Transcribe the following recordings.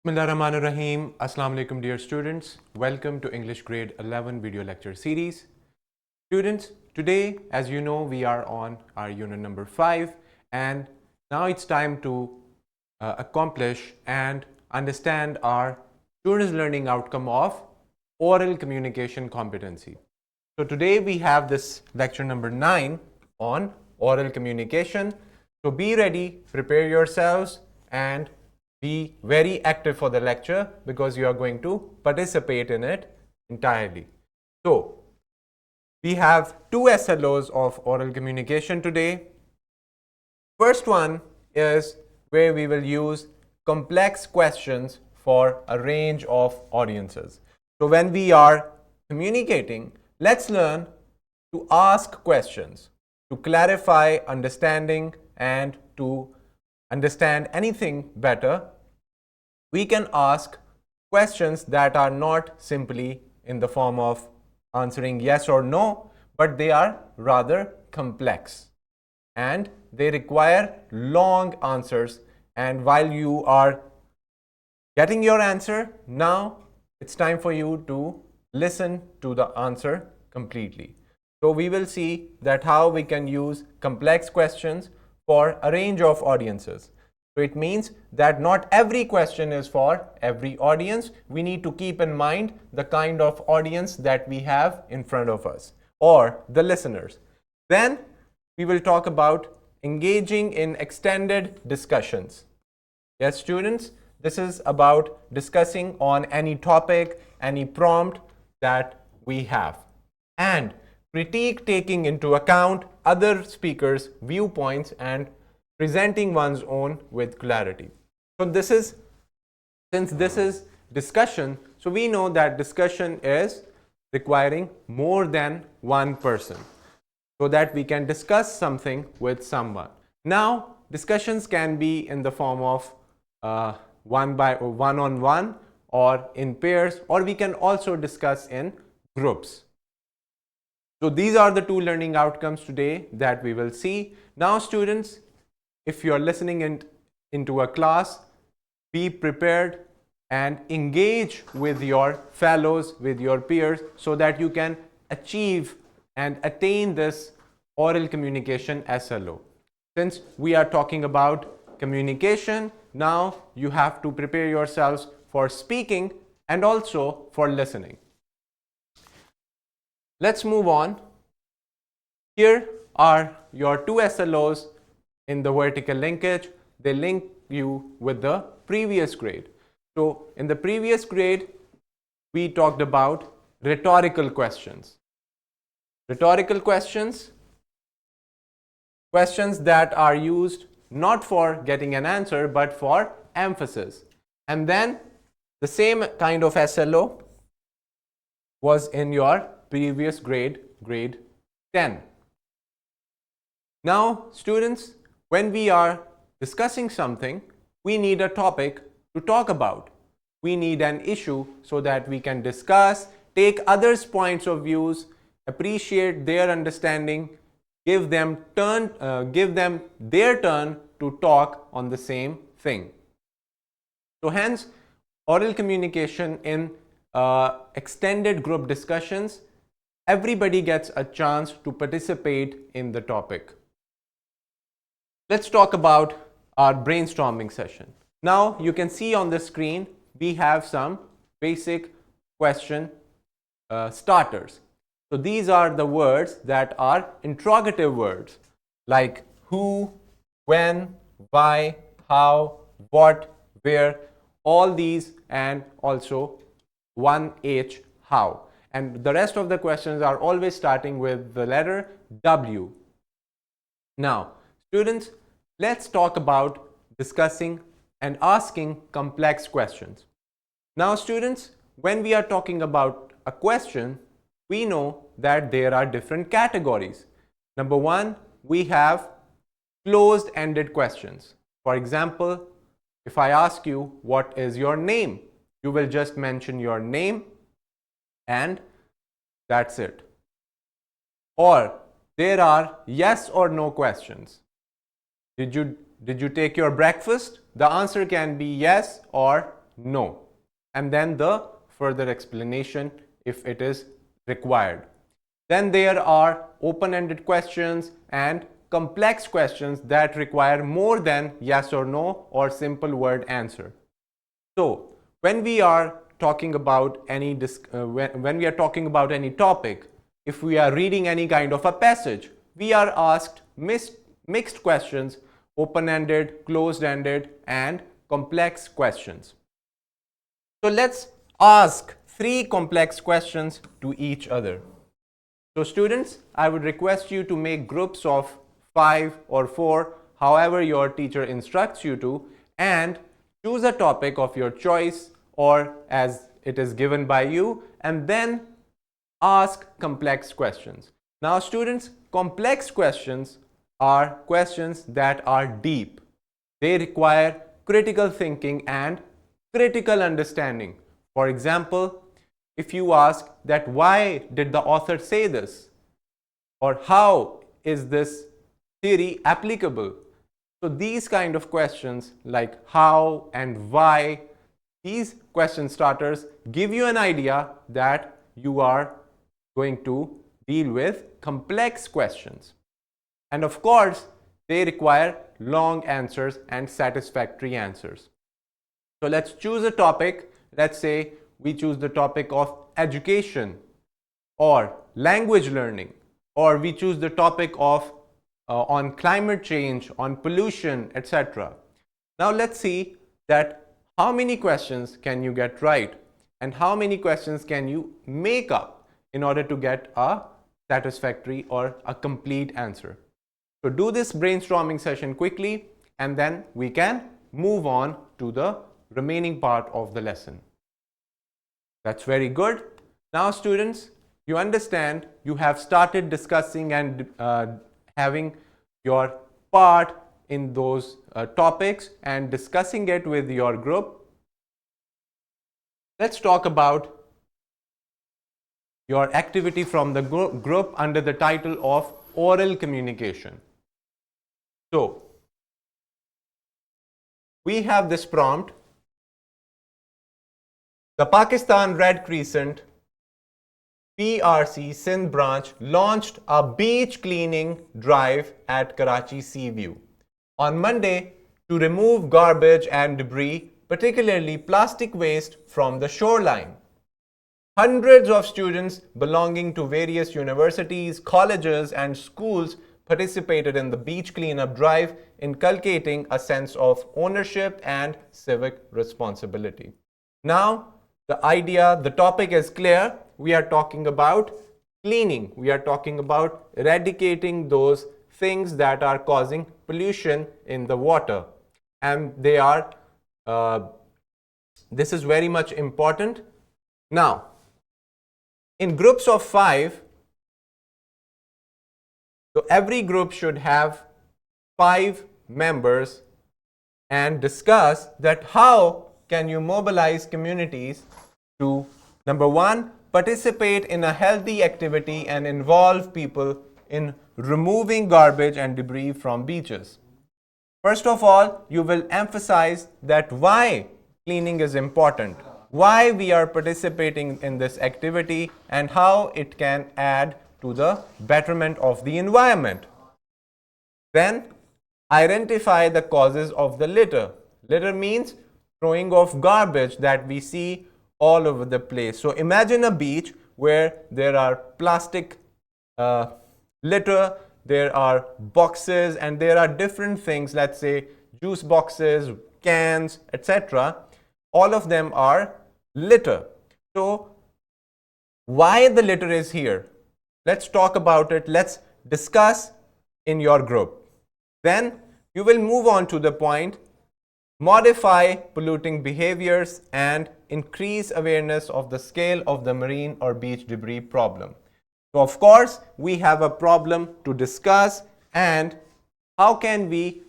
Bismillahirrahmanirrahim. Assalamu alaikum dear students. Welcome to English grade 11 video lecture series. Students, today as you know we are on our unit number 5 and now it's time to accomplish and understand our students learning outcome of oral communication competency. So today we have this lecture number 9 on oral communication. So be ready, prepare yourselves and be very active for the lecture because you are going to participate in it entirely. So we have two SLOs of oral communication today. First one is where we will use complex questions for a range of audiences. So when we are communicating, let's learn to ask questions, to clarify understanding and to understand anything better. We can ask questions that are not simply in the form of answering yes or no, but they are rather complex and they require long answers. And while you are getting your answer, now it's time for you to listen to the answer completely. So we will see that how we can use complex questions for a range of audiences. So it means that not every question is for every audience. We need to keep in mind the kind of audience that we have in front of us or the listeners. Then we will talk about engaging in extended discussions. Yes, students, this is about discussing on any topic, any prompt that we have. And critique taking into account other speakers' viewpoints and presenting one's own with clarity. So since this is discussion, so we know that discussion is requiring more than one person so that we can discuss something with someone. Now, discussions can be in the form of one-on-one or in pairs, or we can also discuss in groups. So these are the two learning outcomes today that we will see. Now students, if you are listening into a class, be prepared and engage with your fellows, with your peers, so that you can achieve and attain this oral communication SLO. Since we are talking about communication, now you have to prepare yourselves for speaking and also for listening. Let's move on. Here are your two SLOs in the vertical linkage. They link you with the previous grade. So in the previous grade, we talked about rhetorical questions. Rhetorical questions, questions that are used not for getting an answer, but for emphasis. And then the same kind of SLO was in your previous grade, grade 10. Now, students, when we are discussing something, we need a topic to talk about. We need an issue so that we can discuss, take others' points of views, appreciate their understanding, give them their turn to talk on the same thing. So hence, oral communication in extended group discussions, everybody gets a chance to participate in the topic. Let's talk about our brainstorming session. Now you can see on the screen we have some basic question starters. So these are the words that are interrogative words like who, when, why, how, what, where, all these, and also 1H, how. And the rest of the questions are always starting with the letter W. Now, students, let's talk about discussing and asking complex questions. Now, students, when we are talking about a question, we know that there are different categories. Number one, we have closed-ended questions. For example, if I ask you, what is your name? You will just mention your name and that's it. Or there are yes or no questions. Did you take your breakfast? The answer can be yes or no, and then the further explanation if it is required. Then there are open-ended questions and complex questions that require more than yes or no or simple word answer. So when we are talking about any topic, if we are reading any kind of a passage, we are asked mixed questions, open-ended, closed-ended, and complex questions. So let's ask 3 complex questions to each other. So students, I would request you to make groups of 5 or 4, however your teacher instructs you to, and choose a topic of your choice or as it is given by you, and then ask complex questions. Now students, complex questions are questions that are deep. They require critical thinking and critical understanding. For example, if you ask that why did the author say this, or how is this theory applicable? So these kind of questions like how and why, these question starters give you an idea that you are going to deal with complex questions. And of course, they require long answers and satisfactory answers. So let's choose a topic. Let's say we choose the topic of education or language learning, or we choose the topic of on climate change, on pollution, etc. Now let's see that how many questions can you get right and how many questions can you make up in order to get a satisfactory or a complete answer. So do this brainstorming session quickly and then we can move on to the remaining part of the lesson. That's very good. Now students, you understand, you have started discussing and having your part in those topics and discussing it with your group. Let's talk about your activity from the group under the title of oral communication. So we have this prompt. The Pakistan Red Crescent PRC Sindh branch launched a beach cleaning drive at Karachi Sea View on Monday to remove garbage and debris, particularly plastic waste, from the shoreline. Hundreds of students belonging to various universities, colleges, and schools participated in the beach cleanup drive, inculcating a sense of ownership and civic responsibility. Now, the topic is clear. We are talking about cleaning. We are talking about eradicating those things that are causing pollution in the water. And they are, this is very much important. Now, in groups of 5, so every group should have 5 members and discuss that how can you mobilize communities to, number 1, participate in a healthy activity and involve people in removing garbage and debris from beaches. First of all, you will emphasize that why cleaning is important, why we are participating in this activity, and how it can add to the betterment of the environment. Then, identify the causes of the litter. Litter means throwing of garbage that we see all over the place. So imagine a beach where there are plastic litter, there are boxes, and there are different things, let's say juice boxes, cans, etc. All of them are litter. So why the litter is here? Let's talk about it. Let's discuss in your group. Then you will move on to the point, modify polluting behaviors and increase awareness of the scale of the marine or beach debris problem. So of course, we have a problem to discuss, and how can we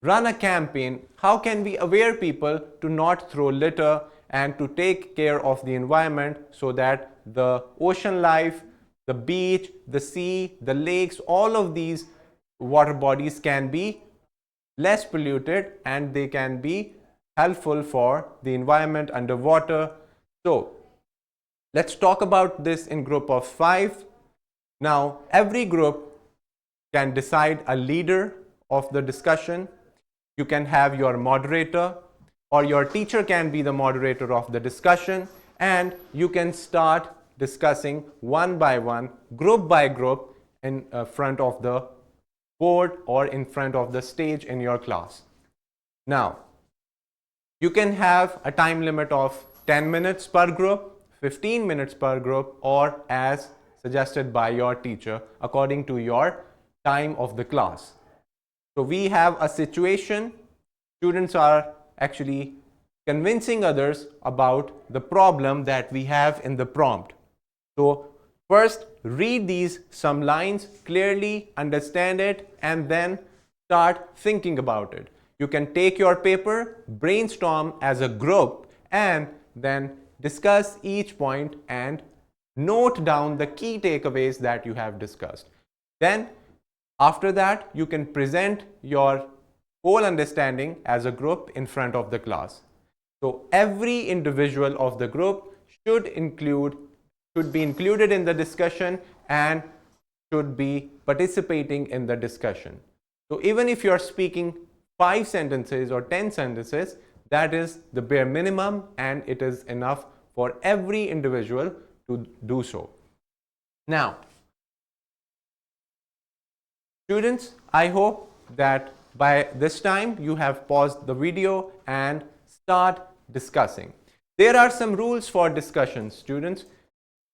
run a campaign, how can we aware people to not throw litter and to take care of the environment so that the ocean life, the beach, the sea, the lakes, all of these water bodies can be less polluted and they can be helpful for the environment underwater. So let's talk about this in group of 5. Now, every group can decide a leader of the discussion. You can have your moderator, or your teacher can be the moderator of the discussion, and you can start discussing one by one, group by group, in front of the board or in front of the stage in your class. Now, you can have a time limit of 10 minutes per group, 15 minutes per group, or as suggested by your teacher according to your time of the class. So we have a situation, students are actually convincing others about the problem that we have in the prompt. So first read these some lines clearly, understand it, and then start thinking about it. You can take your paper, brainstorm as a group, and then discuss each point and note down the key takeaways that you have discussed. Then after that, you can present your whole understanding as a group in front of the class. So every individual of the group should be included in the discussion and should be participating in the discussion. So even if you are speaking 5 sentences or 10 sentences, that is the bare minimum, and it is enough for every individual to do so. Now, students, I hope that by this time you have paused the video and start discussing. There are some rules for discussion, students.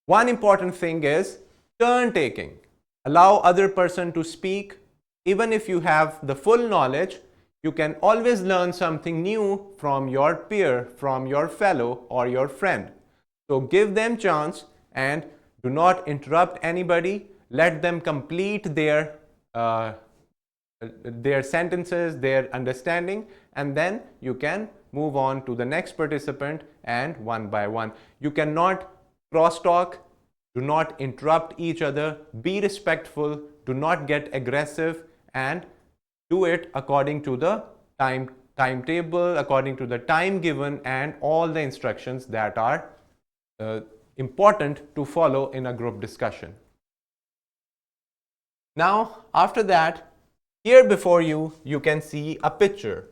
One important thing is turn taking. Allow other person to speak. Even if you have the full knowledge, you can always learn something new from your peer, from your fellow or your friend. So give them chance and do not interrupt anybody. Let them complete their sentences, their understanding, and then you can move on to the next participant, and one by one. You cannot crosstalk, do not interrupt each other, be respectful, do not get aggressive, and do it according to the timetable, according to the time given, and all the instructions that are important to follow in a group discussion. Now, after that, here before you, you can see a picture,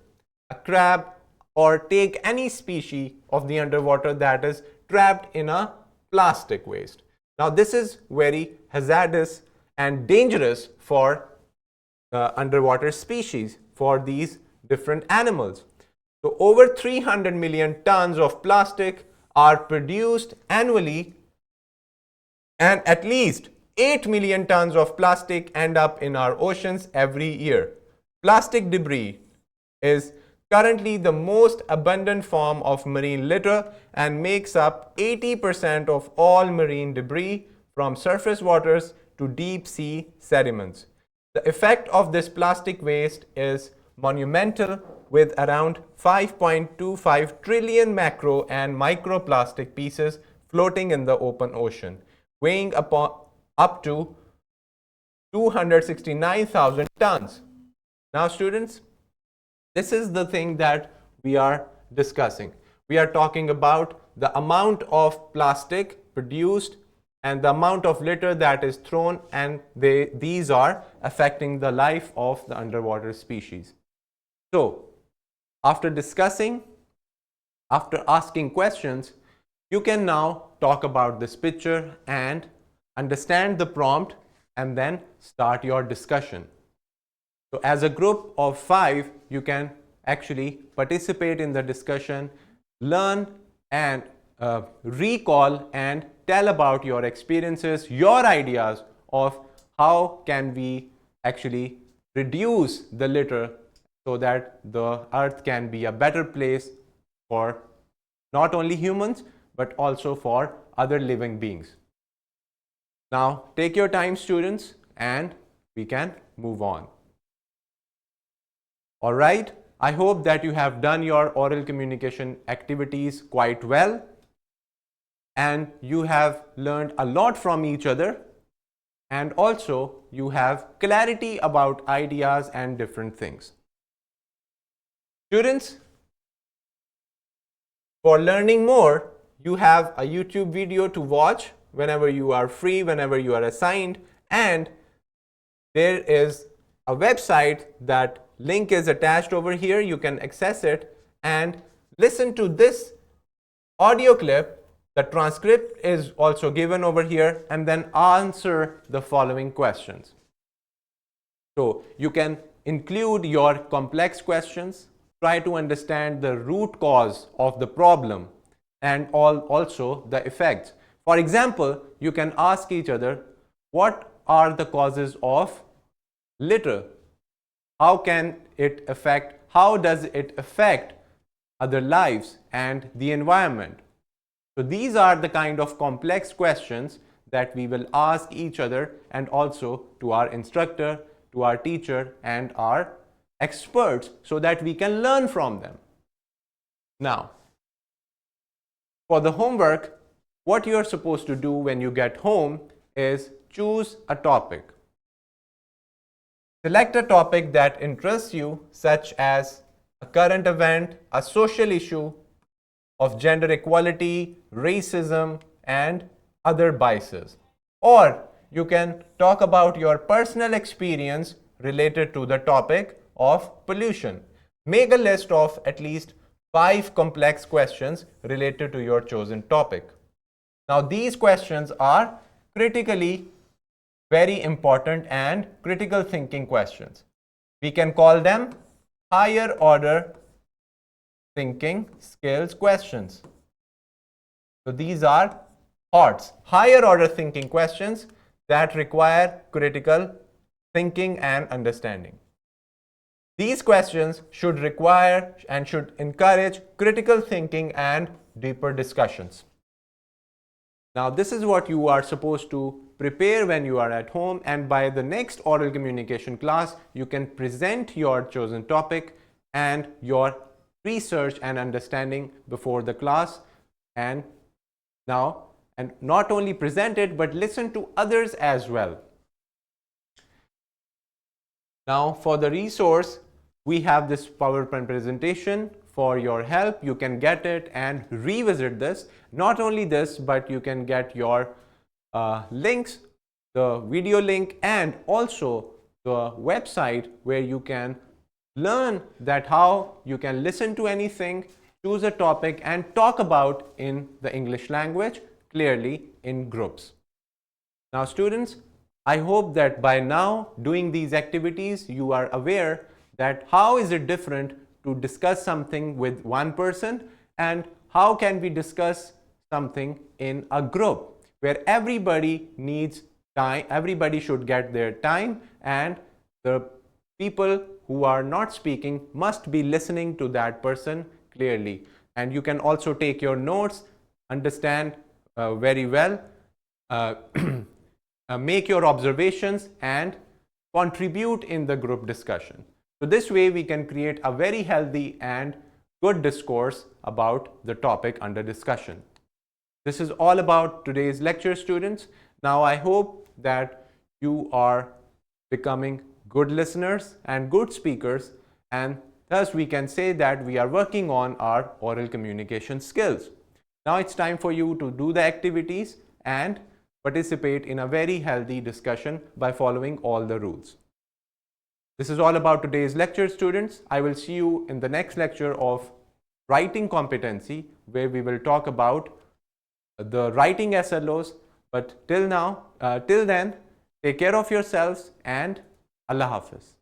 a crab, or take any species of the underwater that is trapped in a plastic waste. Now, this is very hazardous and dangerous for underwater species, for these different animals. So, over 300 million tons of plastic are produced annually, and at least 8 million tons of plastic end up in our oceans every year. Plastic debris is currently the most abundant form of marine litter and makes up 80% of all marine debris from surface waters to deep sea sediments. The effect of this plastic waste is monumental, with around 5.25 trillion macro and microplastic pieces floating in the open ocean, weighing up to 269,000 tons. Now, students, this is the thing that we are discussing. We are talking about the amount of plastic produced and the amount of litter that is thrown, and these are affecting the life of the underwater species. So, after discussing, after asking questions, you can now talk about this picture and understand the prompt and then start your discussion. So as a group of 5, you can actually participate in the discussion, learn and recall and tell about your experiences, your ideas of how can we actually reduce the litter so that the earth can be a better place for not only humans but also for other living beings. Now take your time, students, and we can move on. All right, I hope that you have done your oral communication activities quite well and you have learned a lot from each other, and also you have clarity about ideas and different things. Students, For learning more, you have a YouTube video to watch whenever you are free, whenever you are assigned, and there is a website that link is attached over here. You can access it and listen to this audio clip. The transcript is also given over here, and then answer the following questions. So you can include your complex questions, try to understand the root cause of the problem and also the effects. For example, you can ask each other, what are the causes of litter? How does it affect other lives and the environment? So these are the kind of complex questions that we will ask each other, and also to our instructor, to our teacher and our experts, so that we can learn from them. Now, for the homework, what you are supposed to do when you get home is choose a topic. Select a topic that interests you, such as a current event, a social issue of gender equality, racism, and other biases. Or you can talk about your personal experience related to the topic of pollution. Make a list of at least 5 complex questions related to your chosen topic. Now, these questions are critically very important and critical thinking questions. We can call them higher order thinking skills questions. So these are HOTS, higher order thinking questions that require critical thinking and understanding. These questions should require and should encourage critical thinking and deeper discussions. Now, this is what you are supposed to prepare when you are at home, and by the next oral communication class, you can present your chosen topic and your research and understanding before the class, and not only present it but listen to others as well. Now, for the resource, we have this PowerPoint presentation for your help. You can get it and revisit this. Not only this, but you can get your links, the video link, and also the website where you can learn that how you can listen to anything, choose a topic, and talk about in the English language clearly in groups. Now, students, I hope that by now doing these activities, you are aware that how is it different to discuss something with one person, and how can we discuss something in a group where everybody needs time, everybody should get their time, and the people who are not speaking must be listening to that person clearly. And you can also take your notes, understand very well, make your observations and contribute in the group discussion. So this way we can create a very healthy and good discourse about the topic under discussion. This is all about today's lecture, students. Now I hope that you are becoming good listeners and good speakers, and thus we can say that we are working on our oral communication skills. Now it's time for you to do the activities and participate in a very healthy discussion by following all the rules. This is all about today's lecture, students. I will see you in the next lecture of writing competency, where we will talk about the writing SLOs. But till then, take care of yourselves and Allah Hafiz.